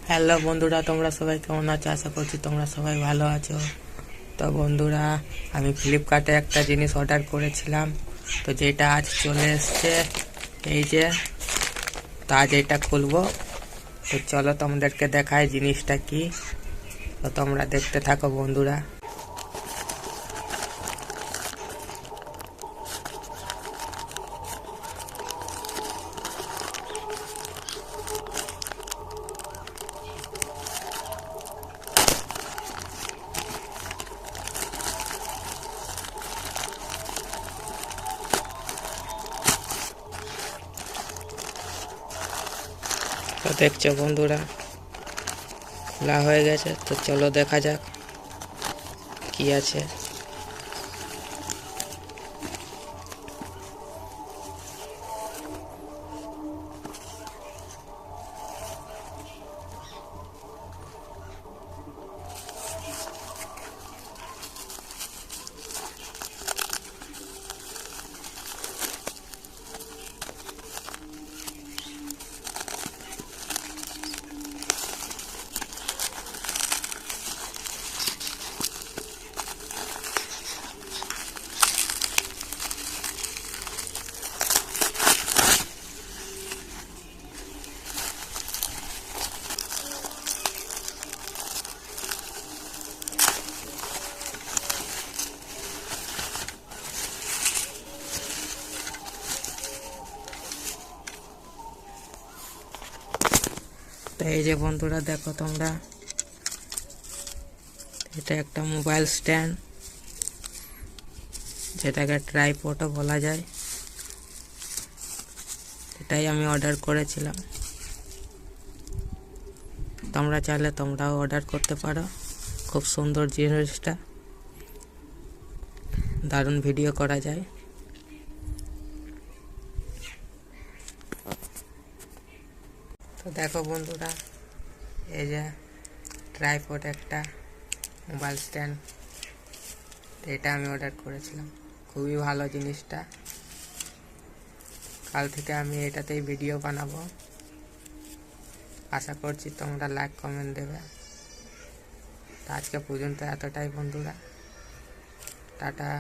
Hello বন্ধুরা, তোমরা সবাই কেমন আছো? আশা করছি তোমরা সবাই ভালো আছো। তো বন্ধুরা, আমি ফ্লিপকার্টে একটা জিনিস অর্ডার করেছিলাম, তো যেটা আজ চলে এসছে। এই যে, তো আজ এটা খুলবো। তো চলো তোমাদেরকে দেখাই জিনিসটা কি। তো তোমরা দেখতে থাকো বন্ধুরা। তো দেখছো বন্ধুরা, খোলা হয়ে গেছে। তো চলো দেখা যাক কি আছে। তো এই যে বন্ধুরা, দেখো তোমরা, এটা একটা মোবাইল স্ট্যান্ড, যেটাকে ট্রাইপডও বলা যায়। এটাই আমি অর্ডার করেছিলাম। তোমরা চাইলে তোমরাও অর্ডার করতে পারো। খুব সুন্দর জিনিসটা, দারুণ ভিডিও করা যায়। তো দেখো বন্ধুরা, এই যে ট্রাইপড একটা মোবাইল স্ট্যান্ড, এটা আমি অর্ডার করেছিলাম। খুবই ভালো জিনিসটা। কাল থেকে আমি এটাতেই ভিডিও বানাবো। আশা করছি তোমরা লাইক কমেন্ট দেবে। তো আজকে পর্যন্ত এতটাই বন্ধুরা। টাটা।